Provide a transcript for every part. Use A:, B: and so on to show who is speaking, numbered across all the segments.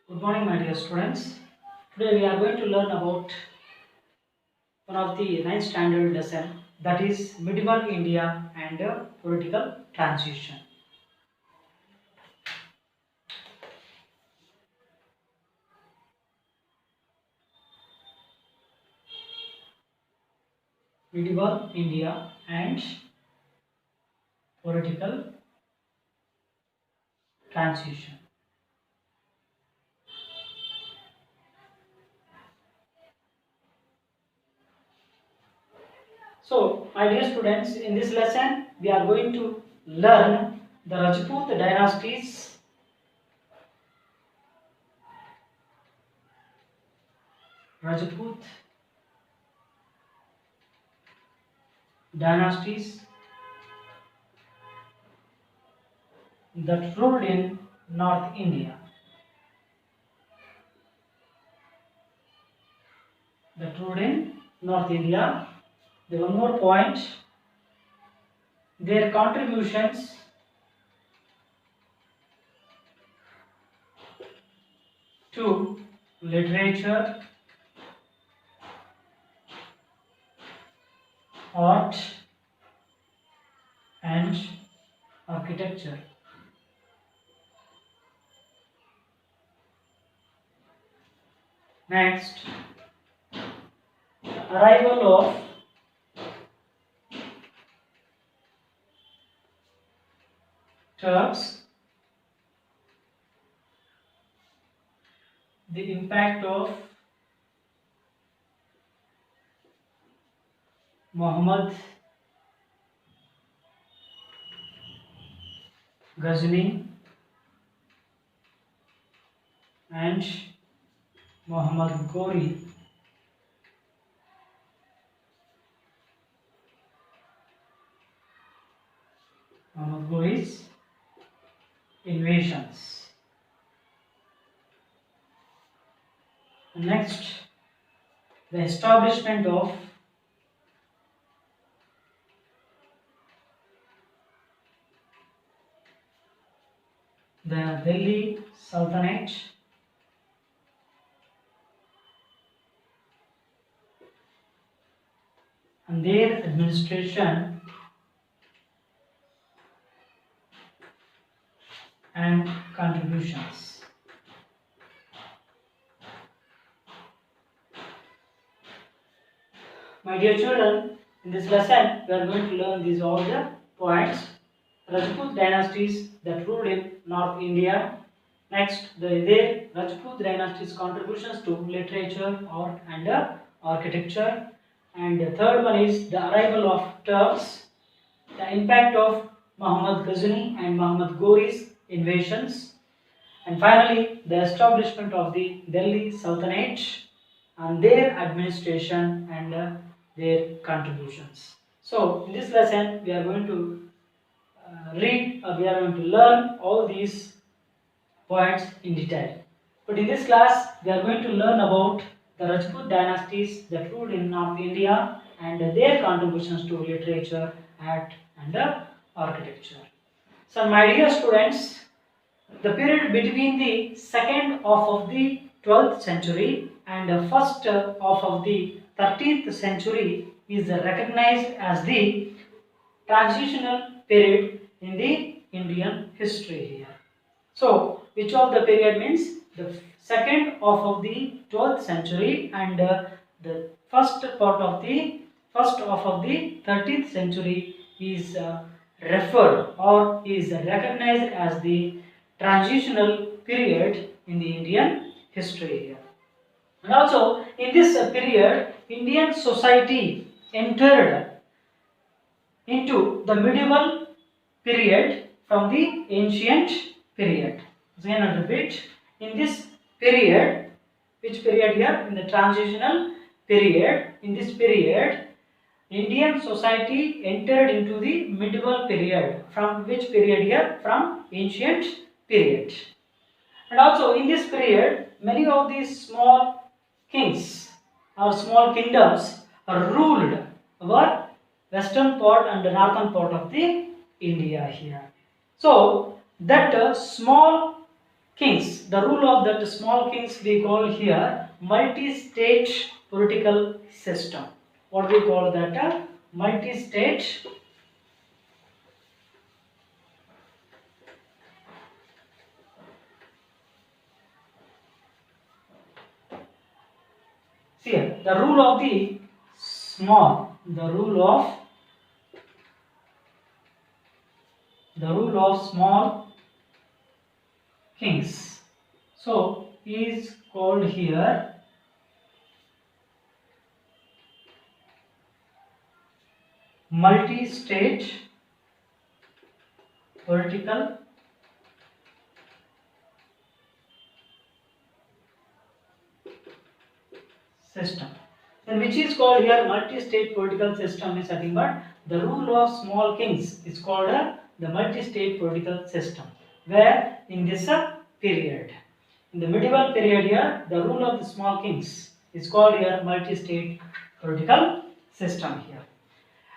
A: Good morning, my dear students. Today we are going to learn about one of the ninth standard lesson, that is medieval India and political transition. Medieval India and political transition. So, my dear students, in this lesson we are going to learn the Rajput dynasties, Rajput dynasties that ruled in North India. That ruled in North India. The one more point, their contributions to literature, art and architecture. Next, the arrival of Turks, the impact of Muhammad Ghazni and Muhammad Ghori. Muhammad Ghori's invasions. Next, the establishment of the Delhi Sultanate and their administration and contributions. My dear children, in this lesson we are going to learn these all the points. Rajput dynasties that ruled in North India. Next, their Rajput dynasties contributions to literature, art and architecture. And the third one is the arrival of Turks, the impact of Muhammad Ghazni and Muhammad Ghori's invasions. And finally, the establishment of the Delhi Sultanate and their administration and their contributions. So, in this lesson, we are going to we are going to learn all these points in detail. But in this class, we are going to learn about the Rajput dynasties that ruled in North India and their contributions to literature, art and architecture. So, my dear students, the period between the second half of the 12th century and the first half of the 13th century is recognized as the transitional period in the Indian history here. So, which of the period means the second half of the 12th century and the first half of the 13th century is referred or is recognized as the transitional period in the Indian history here. And also in this period, Indian society entered into the medieval period from the ancient period. Again I repeat, in this period, which period here? In the transitional period, in this period, Indian society entered into the medieval period. From which period here? From ancient period. And also in this period, many of these small kings or small kingdoms are ruled over western part and the northern part of the India here. So that small kings the rule of that small kings we call here multi-state political system. What we call that? Multi-state See here, the rule of the small, the rule of small kings. So is called here multi-state political system. Then which is called here multi-state political system is nothing but the rule of small kings is called the multi-state political system. Where in this period, in the medieval period here, the rule of the small kings is called here multi-state political system here.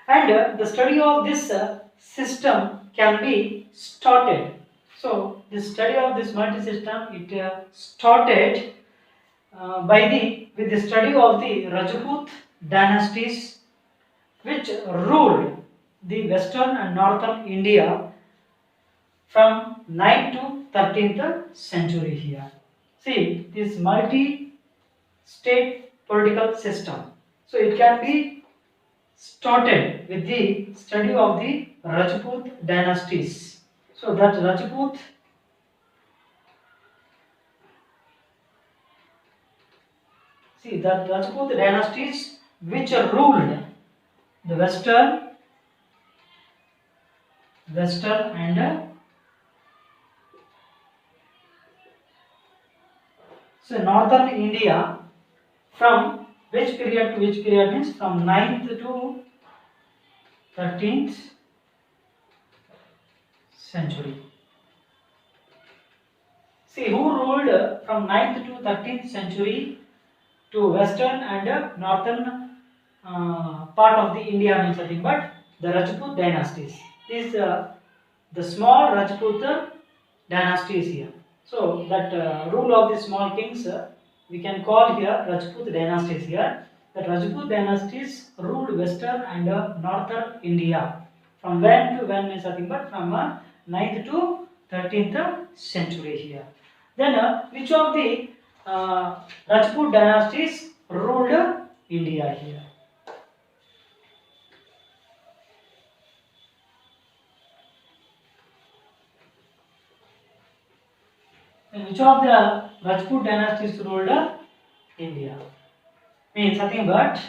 A: And the study of this system can be started. So the study of this multi-system it started with the study of the Rajput dynasties, which ruled the western and northern India from 9th to 13th century here. See, this multi-state political system. So it can be started with the study of the Rajput dynasties. So that Rajput dynasties which ruled the western and northern India from which period to which period means from 9th to 13th century. See, who ruled from 9th to 13th century to western and northern part of the India means nothing but the Rajput dynasties. These the small Rajput dynasties here. So that rule of the small kings we can call here Rajput dynasties here. That Rajput dynasties ruled western and northern India from when to when means nothing but from 9th to 13th century here. Then which of the Rajput dynasties ruled India here? And which of the Rajput dynasties ruled India? Means nothing but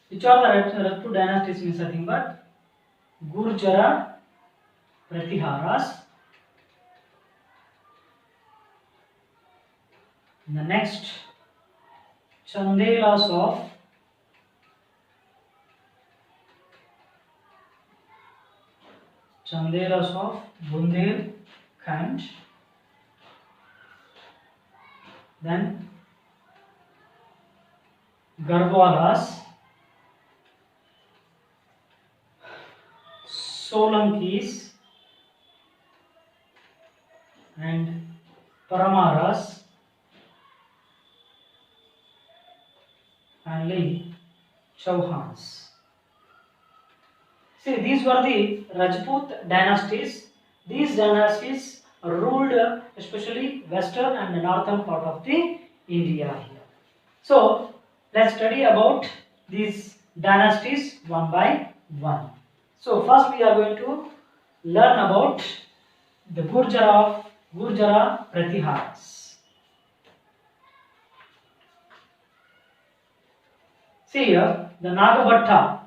A: which of the Rajput dynasties means nothing but Gurjara Pratiharas. The next Chandelas of Bundelkhand. Then Garhwas, Solankis and Paramaras. Finally, Chawans. See, these were the Rajput dynasties. These dynasties ruled especially western and northern part of the India here. So, let's study about these dynasties one by one. So, first we are going to learn about the Gurjara Pratiharas. See here, the Nagabhatta.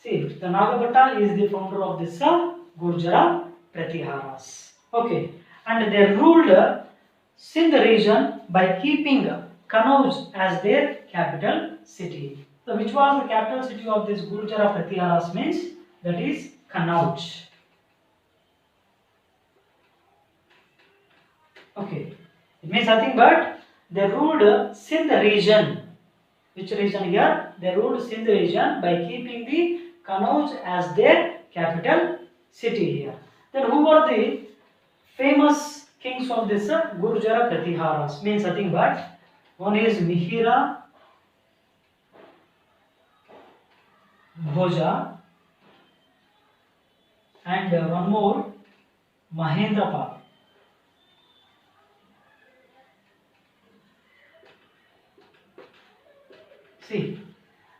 A: See, the Nagabhatta is the founder of this Gurjara Pratiharas. Okay, and they ruled Sindh region by keeping Kannauj as their capital city. So, which was the capital city of this Gurjara Pratiharas means that is Kannauj. Okay, it means nothing but they ruled Sindh region. Which region here? They ruled Sindh region by keeping the Kannauj as their capital city here. Then who were the famous kings of this Gurjara Pratiharas? Means nothing but one is Mihira Bhoja and one more Mahendrapal. See,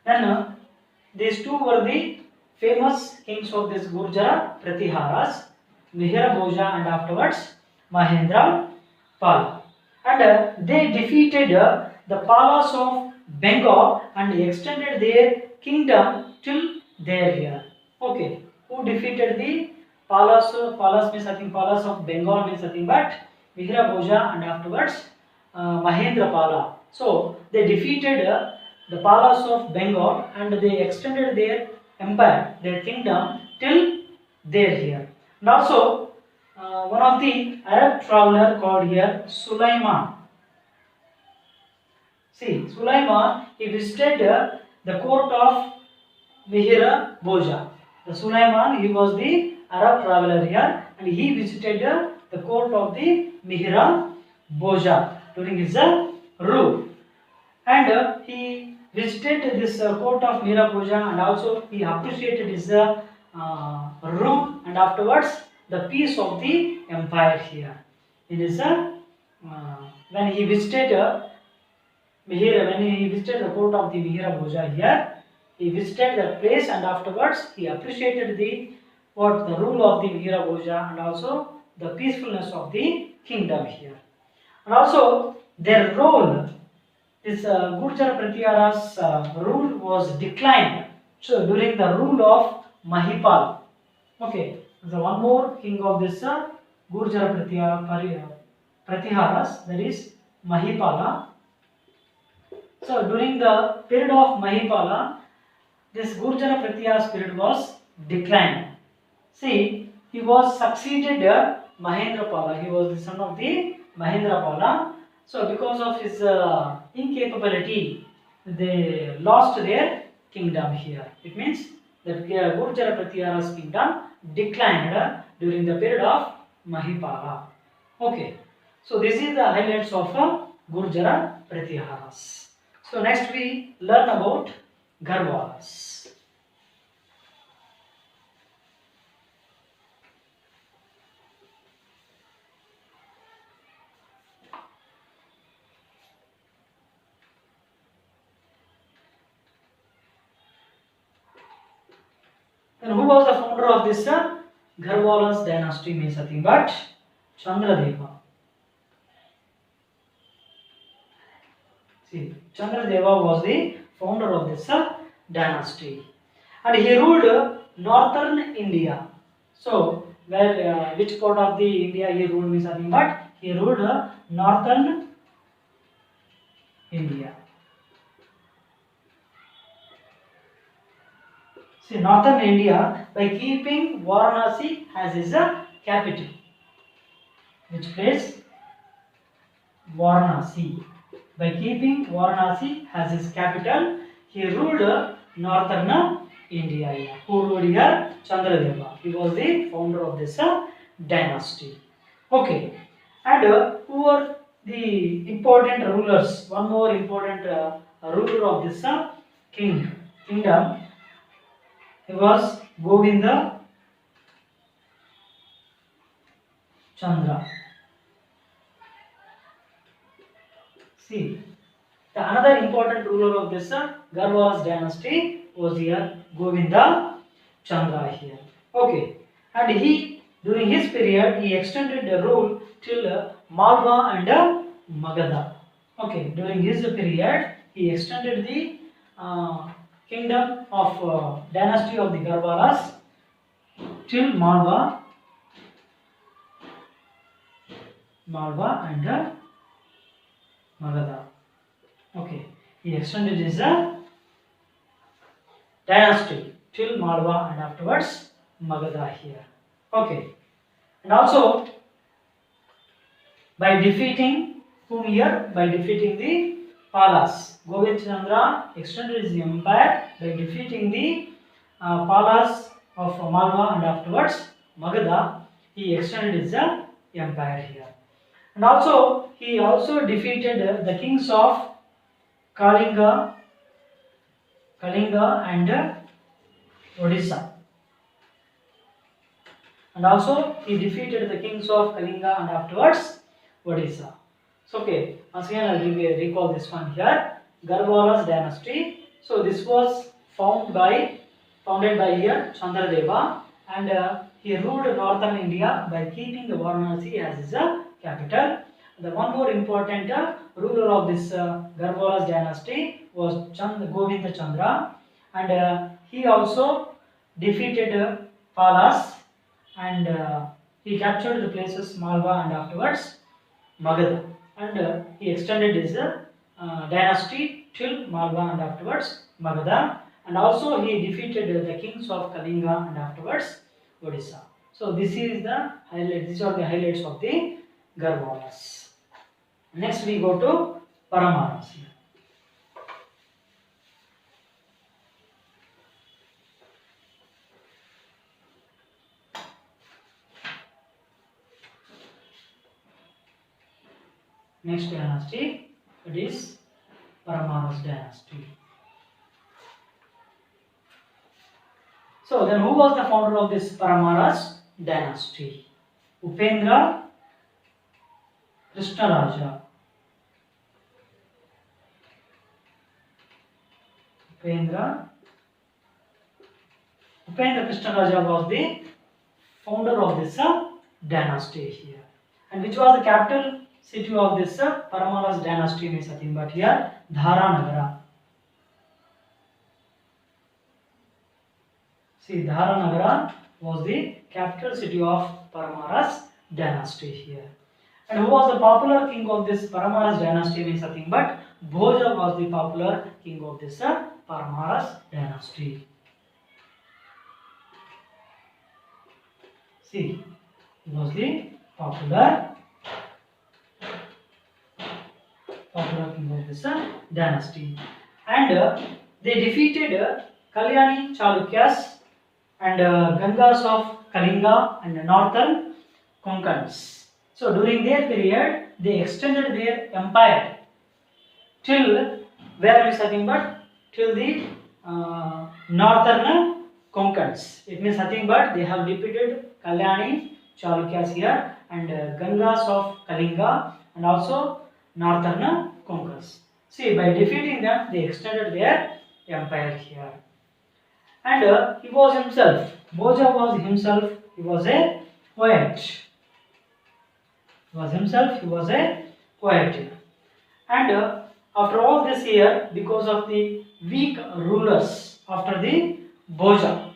A: then these two were the famous kings of this Gurjara Pratiharas, Mihira Bhoja and afterwards Mahendra Pal. And they defeated the Palas of Bengal and extended their kingdom till their here. Okay, who defeated the Palas? Palas means nothing. Palas of Bengal means nothing but Mihira Bhoja and afterwards Mahendra Pala. So they defeated the Palas of Bengal and they extended their empire, their kingdom till their here. And also one of the Arab traveler called here Sulaiman. See, Sulaiman, he visited the court of Mihira Bhoja. The Sulaiman, he was the Arab traveler here and he visited the court of the Mihira Bhoja during his rule. And he visited this court of Mihira Bhoja and also he appreciated his rule and afterwards the peace of the empire here. It is when he visited when he visited the court of the Mihira Bhoja here, he visited that place and afterwards he appreciated the rule of the Mihira Bhoja and also the peacefulness of the kingdom here. And also their role, this Gurjara Pratihara's rule was declined. So during the rule of Mahipal. Okay, so one more king of this Gurjara Pratiharas, that is Mahipala. So during the period of Mahipala, this Gurjara Pratihara's period was declined. See, he was succeeded Mahendrapala. He was the son of the Mahendrapala. So because of his incapability, they lost their kingdom here. It means that Gurjara Pratihara's kingdom declined during the period of Mahipala. Okay, so this is the highlights of Gurjara Pratiharas. So next we learn about Garhwas. And who was the founder of this Garhwas dynasty? Means nothing but Chandela. See, Chandela was the founder of this dynasty, and he ruled northern India. So, where which part of the India he ruled means nothing but he ruled northern India. See, northern India by keeping Varanasi as his capital. Which place? Varanasi. By keeping Varanasi as his capital, he ruled northern India. Who ruled here? Chandradeva. He was the founder of this dynasty. Okay. And who were the important rulers? One more important ruler of this kingdom. He was Govinda Chandra. See, the another important ruler of this Garhwas dynasty was here Govinda Chandra here. Okay, and he during his period he extended the rule till Malwa and Magadha. Okay, during his period he extended the kingdom of dynasty of the Garhwas till Malwa and Magadha. Okay, he extended his dynasty till Malwa and afterwards Magadha here. Okay, and also by defeating whom here? By defeating the Palas. Govinda Chandra extended his empire by defeating the Palas of Malwa and afterwards Magadha. he extended his empire here. And also he also defeated the kings of Kalinga and Odisha. And also he defeated the kings of Kalinga and afterwards Odisha. So okay, once again I will recall this one here. Garhwas dynasty. So this was founded by here Chandela, and he ruled northern India by keeping the Varanasi as his capital. The one more important ruler of this Garhwas dynasty was Govinda Chandra, and he also defeated Palas, and he captured the places Malwa and afterwards Magadha, and he extended his dynasty till Malwa and afterwards Magadha, and also he defeated the kings of Kalinga and afterwards Odisha. So this is the highlight. These are the highlights of the Garhwas. Next we go to Paramarasia. Next dynasty, it is Paramaras dynasty. So then who was the founder of this Paramaras dynasty? Upendra Krishnaraja. Upendra Krishnaraja was the founder of this dynasty here. And which was the capital city of this Paramaras dynasty means nothing but here Dharanagara. See, Dharanagara was the capital city of Paramaras dynasty here. And who was the popular king of this Paramaras dynasty means nothing but Bhoja was the popular king of this Paramaras dynasty. See, he was the popular king of this dynasty, and they defeated Kalyani Chalukyas and Gangas of Kalinga and northern Konkans. So during their period, they extended their empire till where is nothing but till the northern Konkans. It means nothing but they have defeated Kalyani Chalukyas here and Gangas of Kalinga and also northern Konkans. See, by defeating them, they extended their empire here. And he was himself, Bhoja was himself, he was a poet. He was a poet. And after all this year, because of the weak rulers after the Bhoja,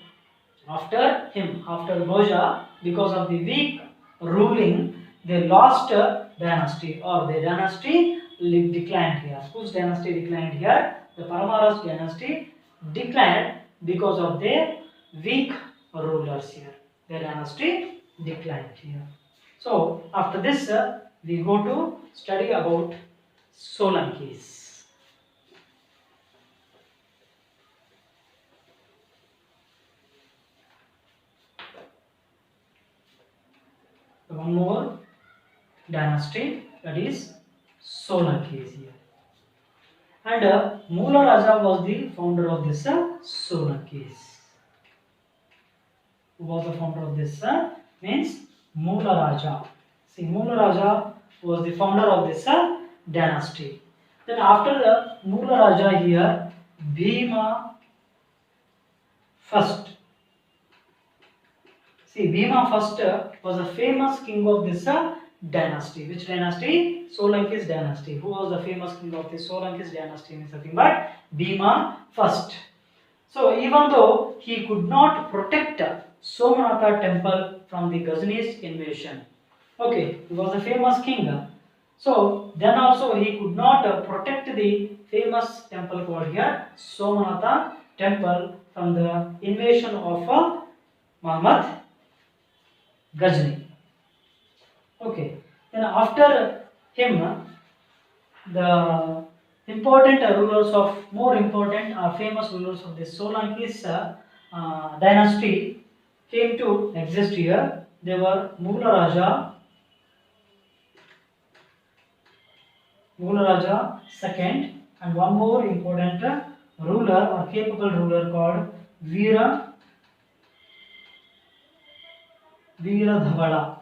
A: after Bhoja, because of the weak ruling, they lost dynasty, or the dynasty declined here. Whose dynasty declined here? The Paramaras dynasty declined because of their weak rulers here. Their dynasty declined here. So after this, we go to study about Solankis. One more dynasty, that is Solankis here. And Mula Raja was the founder of this Solankis. Who was the founder of this? Means Mula Raja. See, Mula Raja was the founder of this dynasty. Then after the Mula Raja here, Bhima first. See, Bhima first was a famous king of this dynasty. Which dynasty? Solankis dynasty. Who was the famous king of this Solankis dynasty? Means nothing but Bhima first. So even though he could not protect Somanatha temple from the Ghaznese invasion, okay, he was a famous king. So then also he could not protect the famous temple called here Somanatha temple from the invasion of Muhammad Ghazni. Okay, then after him, the more important or famous rulers of the Solankis dynasty came to exist here. they were Mughala second, and one more important ruler or capable ruler called Veera Dhawala,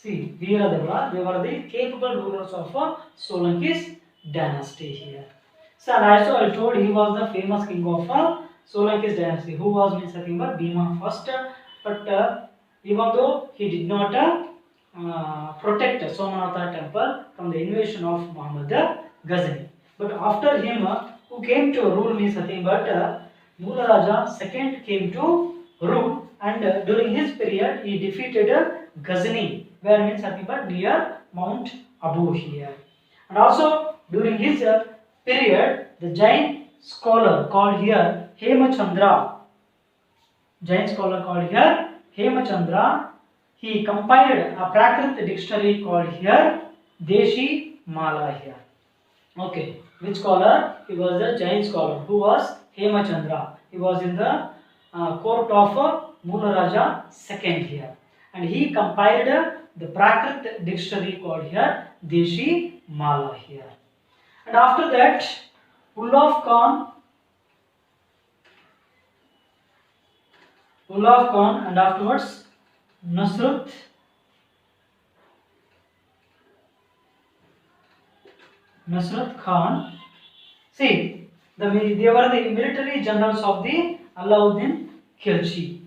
A: they were the capable rulers of Solanki's dynasty here. So, and also I told he was the famous king of Solanki's dynasty, who was means nothing but Bhima first, but even though he did not protect Somanatha temple from the invasion of Muhammad Ghazni. But after him, who came to rule means nothing but Mughala second came to rule, and during his period he defeated Ghazni, where means nothing but near Mount Abu here. And also during his period, the Jain scholar called here Hemachandra, he compiled a Prakrit dictionary called here Deshi Mala here. Okay, which scholar? He was a Jain scholar. Who was Hemachandra? He was in the court of Mughala second here, and he compiled the Prakrit dictionary called here Deshi Mala here. And after that, Ulugh Khan, and afterwards Nasrut Khan. See, they were the military generals of the Alauddin Khilji.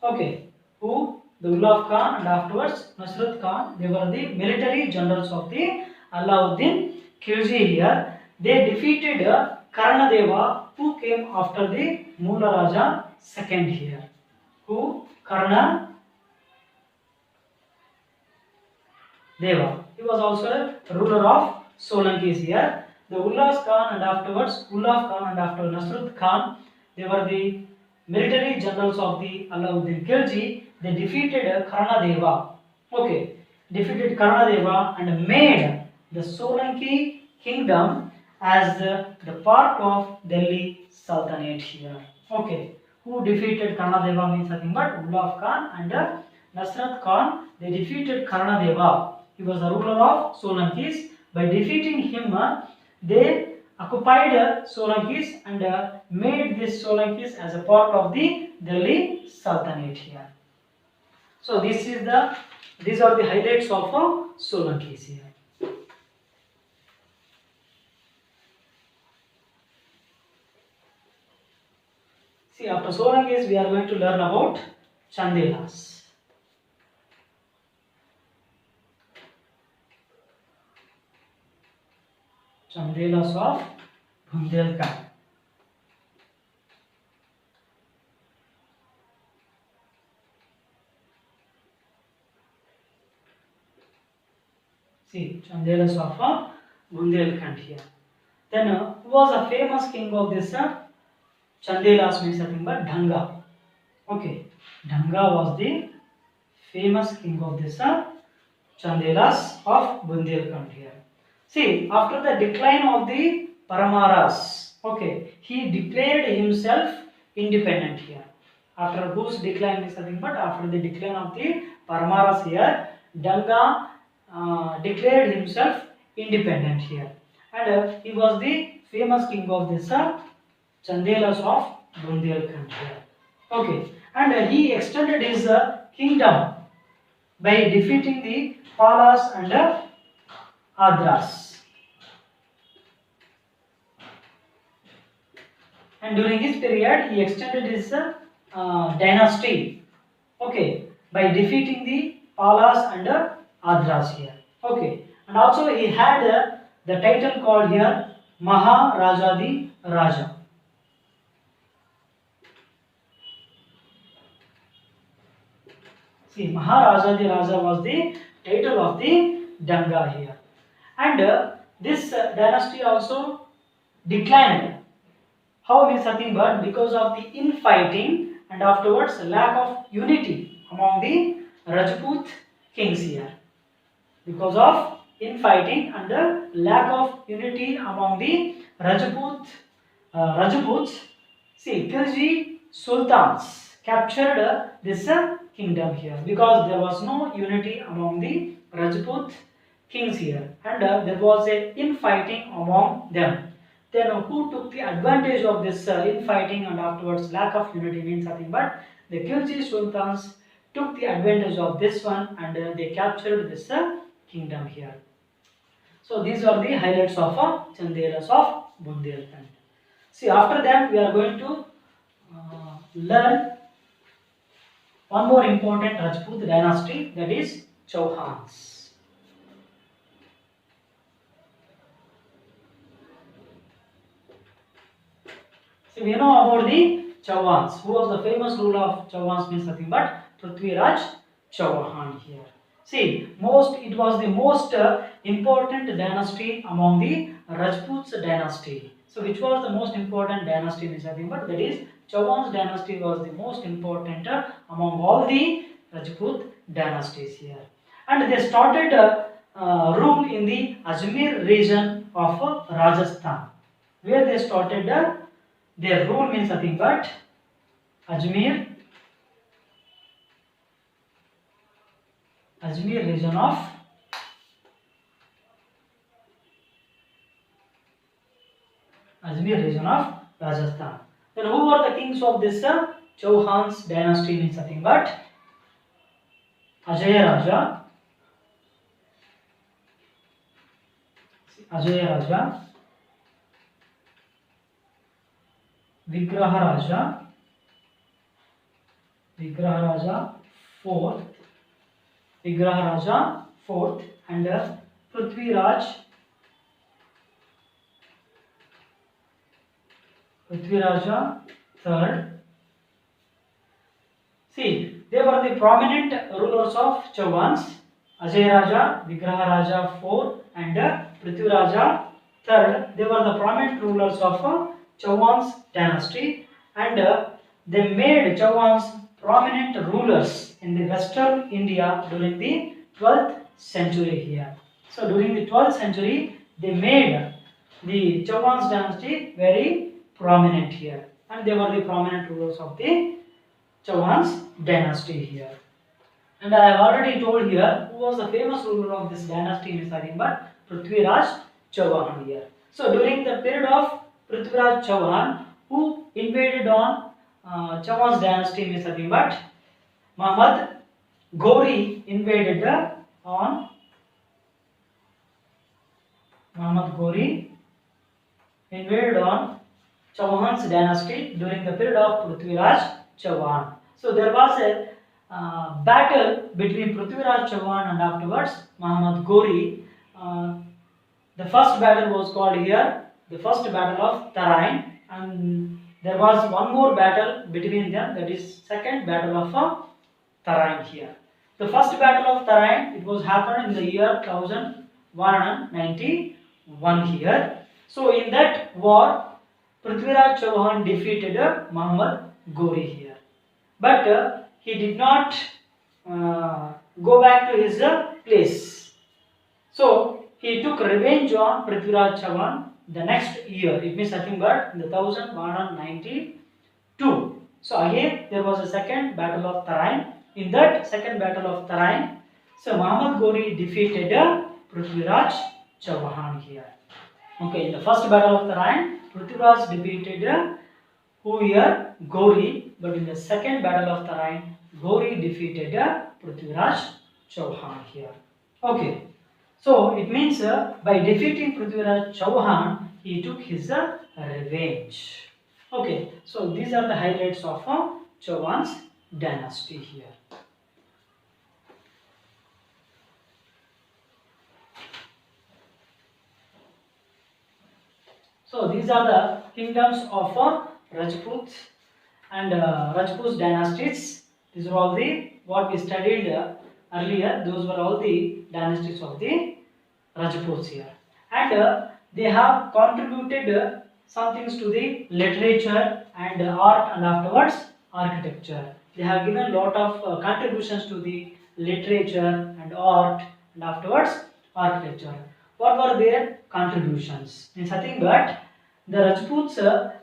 A: Okay, who? The Ulugh Khan and afterwards Nasrut Khan. They were the military generals of the Alauddin Khilji here. They defeated Karnadeva, who came after the Mughala second here. Who? Karna Deva. He was also a ruler of Solankis here. The Ulugh Khan and afterwards Nasrut Khan, they were the military generals of the Alauddin Khilji. They defeated Karnadeva. Okay, defeated Karnadeva and made the Solanki kingdom as the part of Delhi Sultanate here. Okay, who defeated Karnadeva means nothing but Ulugh Khan and Nasrat Khan. They defeated Karnadeva. He was the ruler of Solankis. By defeating him, they occupied Solankis and made this Solankis as a part of the Delhi Sultanate here. So these are the highlights of Solankis here. See, after Solankis, we are going to learn about Chandelas. Chandelas of Bundelkhand. See, Chandelas of Bundelkhand here. Then, who was a famous king of this Chandelas means nothing but Dhanga. Okay, Dhanga was the famous king of this Chandelas of Bundelkhand here. See, after the decline of the Paramaras, okay, he declared himself independent here. After whose decline is nothing but after the decline of the Paramaras here, Dhanga declared himself independent here, and he was the famous king of this Chandelas of Bundelkhand here. Okay, and he extended his kingdom by defeating the Palas and Adras. And during his period, he extended his dynasty, okay, by defeating the Palas and Adras here. Okay, and also he had the title called here Maharajadi Raja. See, Maharajadi Raja was the title of the Dhanga here. And this dynasty also declined. How means nothing but because of the infighting and afterwards lack of unity among the Rajput kings here. Because of infighting and lack of unity among the Rajputs. See, Khilji captured this kingdom here, because there was no unity among the Rajput kings here, and there was a infighting among them. Then who took the advantage of this infighting and afterwards lack of unity means nothing but the Khilji sultans took the advantage of this one, and they captured this kingdom here. So these are the highlights of Chandelas of Bundelkhand. See, after that we are going to learn one more important Rajput dynasty, that is Chawans. See, we know about the Chawans. Who was the famous ruler of Chawans means nothing but Prithviraj Chauhan here. See, it was the most important dynasty among the Rajputs dynasty. So, which was the most important dynasty means nothing but that is Chawans dynasty was the most important among all the Rajput dynasties here. And they started rule in the Ajmer region of Rajasthan, where they started their rule means nothing but Ajmer region of Rajasthan. Then who were the kings of this Chauhan's dynasty means nothing but Ajay Raja, Vigraha Raja fourth, and Prithviraj third. See, they were the prominent rulers of Chawans. Ajay Raja, Vigraha Raja fourth, and Prithviraja third. They were the prominent rulers of Chawans dynasty, and they made Chawans prominent rulers in the western India during the 12th century here. So during the 12th century, they made the Chawans dynasty very prominent here, and they were the prominent rulers of the Chawans dynasty here. And I have already told here who was the famous ruler of this dynasty is nothing but Prithviraj Chauhan here. So during the period of Prithviraj Chauhan, who invaded on Chawans dynasty is nothing but Muhammad Ghori invaded on Chauhan's dynasty during the period of Prithviraj Chauhan. So there was a battle between Prithviraj Chauhan and afterwards Muhammad Ghori. The first battle was called here the first battle of Tarain, and there was one more battle between them, that is second battle of Tarain here. The first battle of Tarain, it was happened in the year 1191 here. So in that war, Prithviraj Chauhan defeated Muhammad Ghori here, but he did not go back to his place. So he took revenge on Prithviraj Chauhan the next year. It means nothing but in the 1192. So again there was a second battle of Tarain. In that second battle of Tarain, so Muhammad Ghori defeated Prithviraj Chauhan here. Okay, in the first battle of Tarain, Prithviraj defeated who here? Ghori. But in the second battle of Tarain, Ghori defeated Prithviraj Chauhan here. Okay, so it means by defeating Prithviraj Chauhan, he took his revenge. Okay, so these are the highlights of Chauhan's dynasty here. So these are the kingdoms of Rajput and Rajput dynasties. These are all the what we studied earlier. Those were all the dynasties of the Rajputs here, and they have contributed some things to the literature and art and afterwards architecture. They have given a lot of contributions to the literature and art and afterwards architecture. What were their contributions? Means nothing but the Rajputs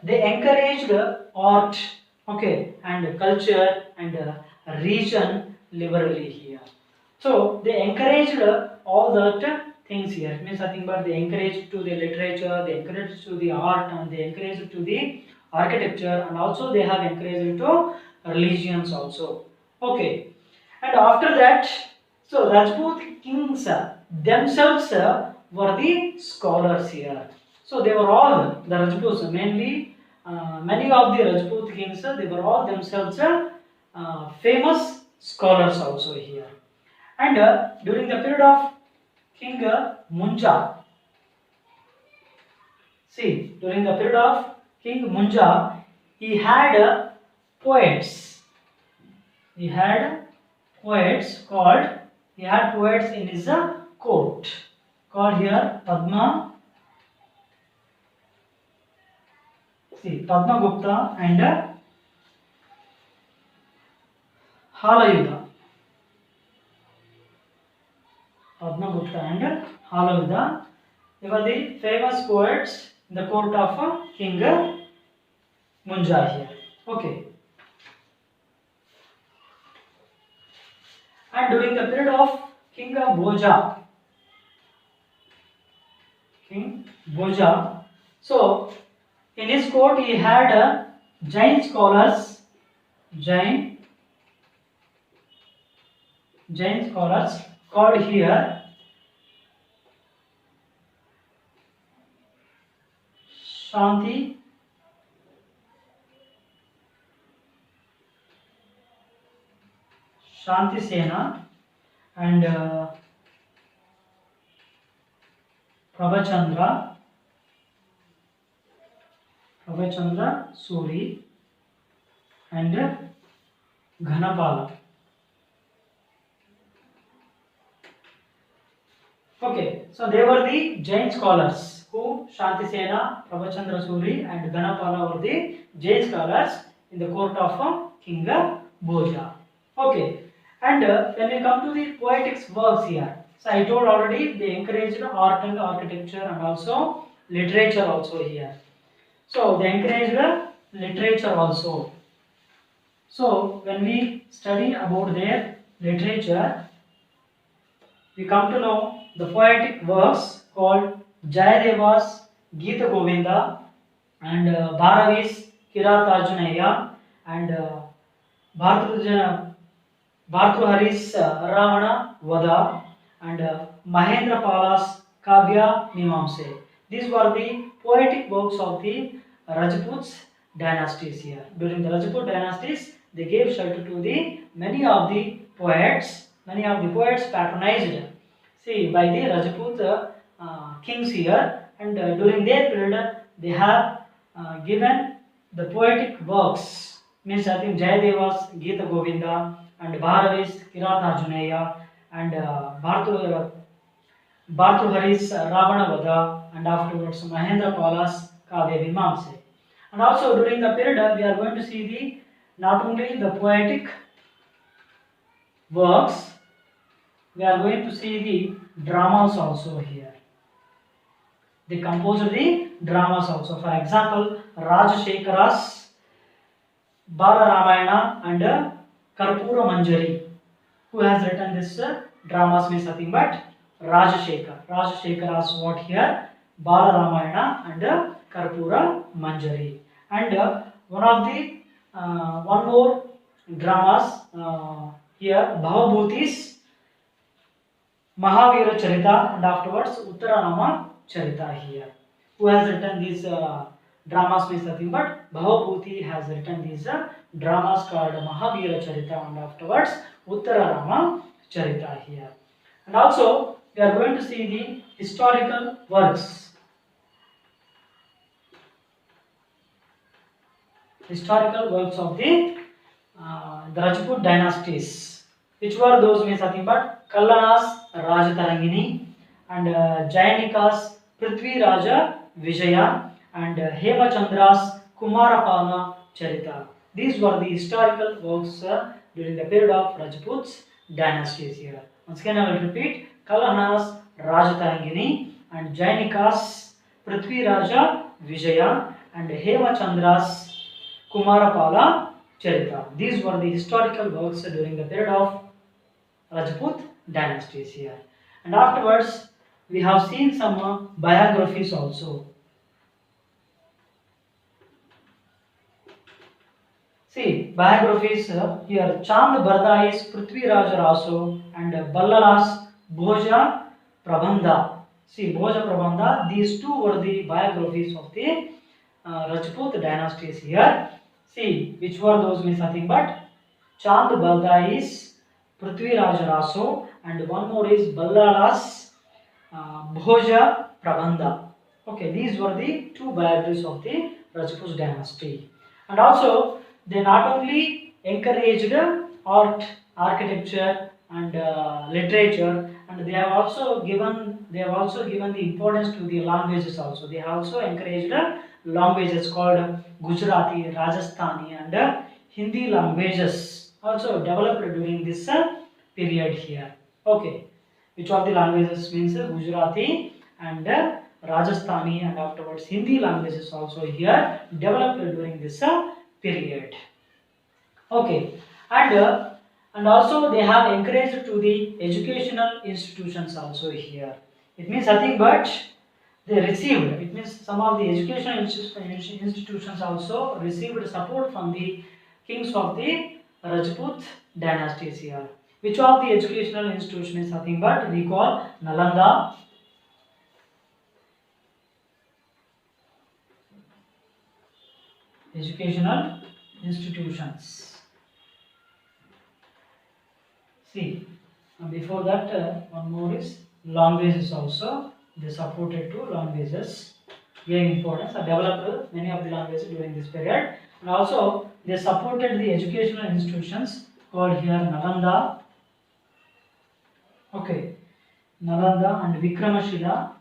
A: they encouraged art Okay, and culture and region liberally here. So they encouraged all that things here. Means nothing but they encouraged to the literature, they encouraged to the art, and they encouraged to the architecture, and also they have encouraged to religions also. Okay, and after that, so Rajput kings themselves were the scholars here. So they were all the Rajputs mainly. Many of the Rajput kings they were all themselves famous scholars also here. And during the period of King Munja, see during the period of King Munja, he had poets. He had poets called. He had poets in his court called here Padma. See Padma Gupta and Halayuda. Padma Gupta and Halayuda. They were the famous poets in the court of King Munja here. Okay. And during the period of King Bhoja, so in his court he had Jain scholars, Jain scholars called here Shanti Sena and Prabhachandra Suri and Ghanapala. Okay, so they were the Jain scholars who Shantisena, Prabhachandra Suri and Ghanapala were the Jain scholars in the court of King Bhoja. Okay, and when we come to the poetics works here, so I told already they encouraged art and architecture and also literature also here. So they encouraged literature also. So when we study about their literature, we come to know the poetic works called Jayadevas, Gita Govinda, and Bharavis, Kiratarjunaya, and Bhartruharis Ravana Vada, and Mahendra Pala's Kavya Mimamse. These were the poetic works of the Rajputs dynasties here. During the Rajput dynasties, they gave shelter to the many of the poets. Many of the poets patronized, see, by the Rajput kings here, and during their period, they have given the poetic works. Means I think Jayadevas Gita Govinda and Bharavis Kiratarjunaya and Bhartruharis Ravana Vada and afterwards Mahendra Pala's Kavya Mimamse. And also during the period we are going to see the not only the poetic works, we are going to see the dramas also here. They composed the dramas also. For example, Rajashekara's Bala Ramayana and Karpura Manjari. Who has written this dramas means nothing but Rajashekar. Rajashekar has what here? Bala Ramayana and Karpura Manjari. And one more dramas here, Bhavabhutis, Mahavira Charita, and afterwards Uttaranama Charita here. Who has written these dramas means nothing but Bhavabhuti has written these dramas called Mahavira Charita and afterwards Uttararama Charita here. And also we are going to see the historical works. Historical works of the Rajput dynasties. Which were those means nothing but Kallana's Rajatarangini and Jainika's Prithvi Raja Vijaya and Hemachandra's Kumarapala Charita. These were the historical works during the period of Rajput's dynasties here. Once again I will repeat, Kallana's Rajatarangini and Jainika's Prithvi Raja Vijaya and Hemachandra's Kumarapala Charitra. These were the historical works during the period of Rajput dynasties here. And afterwards, we have seen some biographies also. See, biographies here. Chand Bardais Prithviraj Raso and Ballalas Bhoja Prabandha. See, Bhoja Prabandha, these two were the biographies of the Rajput dynasties here. See, which were those means nothing but Chand Bardais Prithviraj Raso and one more is Ballalas Bhoja Prabandha. Okay, these were the two biographies of the Rajput dynasty. And also, they not only encouraged art, architecture, and literature, and they have also given the importance to the languages also. They have also encouraged languages called Gujarati, Rajasthani, and Hindi languages also developed during this period here. Okay, which of the languages means Gujarati and Rajasthani, and afterwards Hindi languages also here developed during this period. Okay, and also they have encouraged to the educational institutions also here. It means nothing but they received. It means some of the educational institutions also received support from the kings of the Rajput dynasties here. Which of the educational institution is nothing but we call Nalanda, educational institutions. See, before that one more is languages also. They supported two languages, gave importance, and developed many of the languages during this period. And also they supported the educational institutions called here Nalanda. Okay, Nalanda and Vikramashila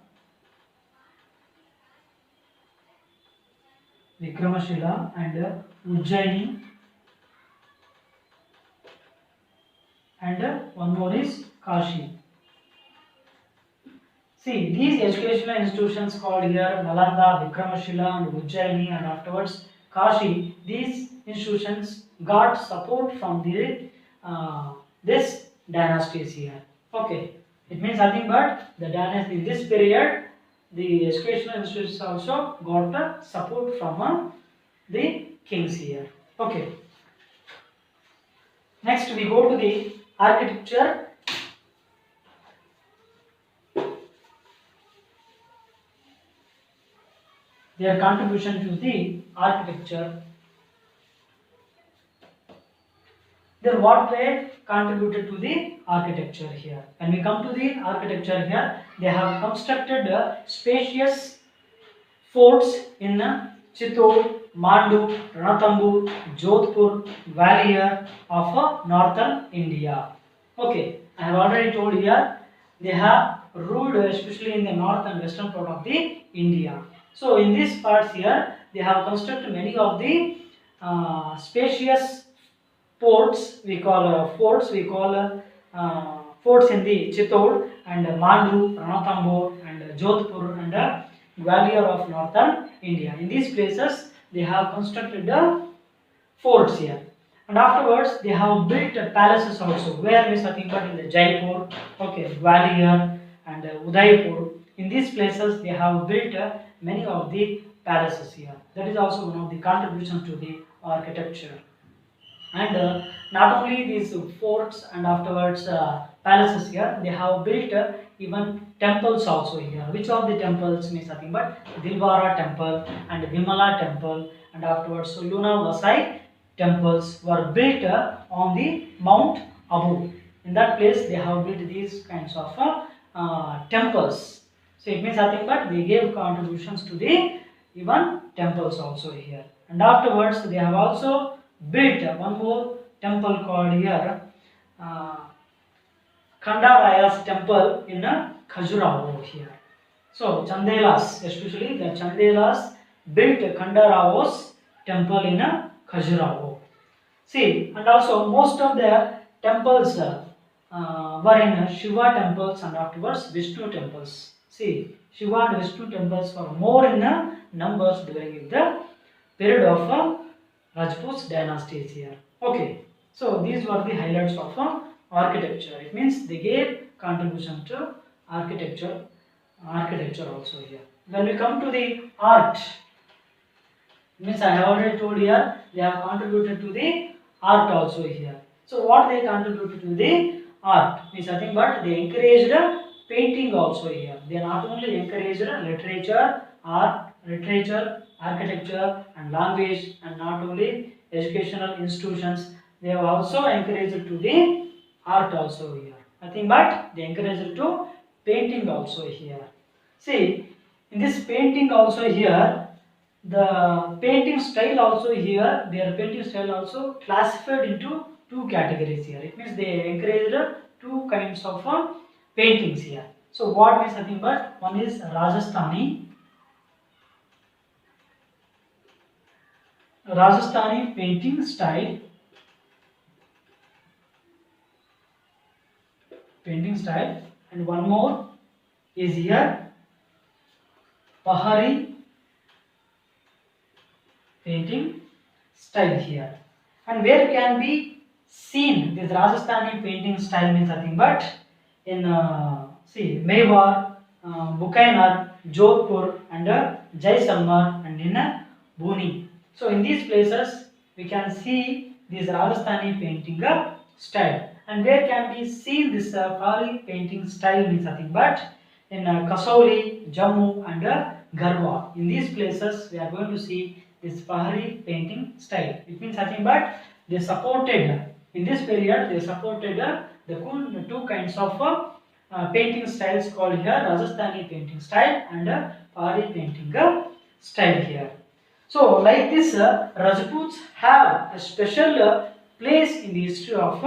A: and Ujjaini, and one more is Kashi. See, these educational institutions called here Nalanda, Vikramashila and Ujjaini, and afterwards Kashi, these institutions got support from the this dynasties here. Okay, it means nothing but the dynasty in this period, the educational institutions also got support from the kings here. Okay. Next we go to the architecture. Their contribution to the architecture. Then what they contributed to the architecture here. When we come to the architecture here, they have constructed spacious forts in Chittor, Mandu, Ranthambore, Jodhpur, valley of northern India. Okay, I have already told here they have ruled especially in the north and western part of the India. So in these parts here, they have constructed many of the spacious forts. We call forts. We call forts in the Chittor and Mandu, Ranthambore, and Jodhpur and Gwalior of northern India. In these places, they have constructed forts here. And afterwards, they have built palaces also. Where means nothing but in the Jaipur, okay, Gwalior and Udaipur. In these places, they have built many of the palaces here. That is also one of the contributions to the architecture. And not only these forts and afterwards palaces here, they have built even temples also here. Which of the temples means nothing but Dilwara temple and Vimala temple, and afterwards Luna Vasai temples were built on the Mount Abu. In that place they have built these kinds of temples. So it means nothing but they gave contributions to the even temples also here. And afterwards they have also built one more temple called here Khandaraya's temple in Khajuraho here. So Chandelas, especially the Chandelas built Khandarao's temple in Khajuraho. See, and also most of the temples were in Shiva temples and afterwards Vishnu temples. See, Shiva and Vishnu temples were more in numbers during the period of Rajput dynasties here. Okay, so these were the highlights of architecture. It means they gave contribution to architecture, architecture also here. When we come to the art, means I have already told here they have contributed to the art also here. So what they contributed to the art means nothing but they encouraged painting also here. They not only encouraged literature, art, literature, architecture and language, and not only educational institutions, they have also encouraged to the art also here. Nothing but they encouraged to painting also here. See, in this painting also here, the painting style also here, their painting style also classified into two categories here. It means they encouraged two kinds of paintings here. So what means nothing but one is Rajasthani painting style, and one more is here Pahari painting style here. And where can be seen this Rajasthani painting style means nothing but in see Mewar, Bukaner, Jodhpur and Jaisalmer and in Buni. So in these places we can see this Rajasthani painting style. And where can be seen this Pari painting style means nothing but in Kasauli, Jammu and Garhwa. In these places we are going to see this Pahari painting style. It means nothing but they supported in this period they supported the two kinds of painting styles called here Rajasthani painting style and Pahari painting style here. So like this Rajputs have a special place in the history of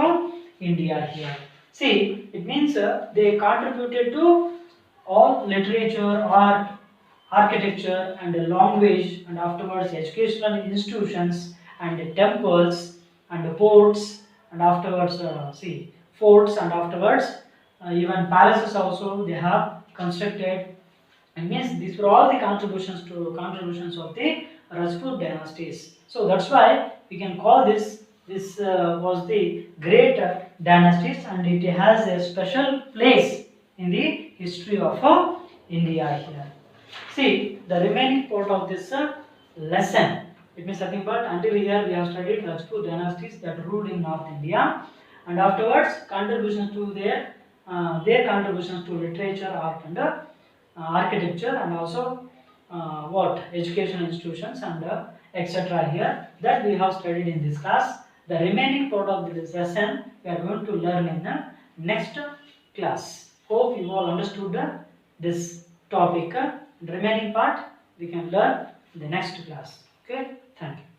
A: India here. See, it means they contributed to all literature, art, architecture and language, and afterwards educational institutions and temples and ports, and afterwards see forts, and afterwards even palaces also they have constructed. And means these were all the contributions of the Rajput dynasties. So that's why we can call this was the great dynasties, and it has a special place in the history of India here. See, the remaining part of this lesson, it means nothing but until here we have studied Rajput dynasties that ruled in North India, and afterwards contributions to their contributions to literature, art and architecture, and also what educational institutions and etc. here that we have studied in this class. The remaining part of this lesson we are going to learn in the next class. Hope you all understood this topic. The remaining part we can learn in the next class. Okay, thank you.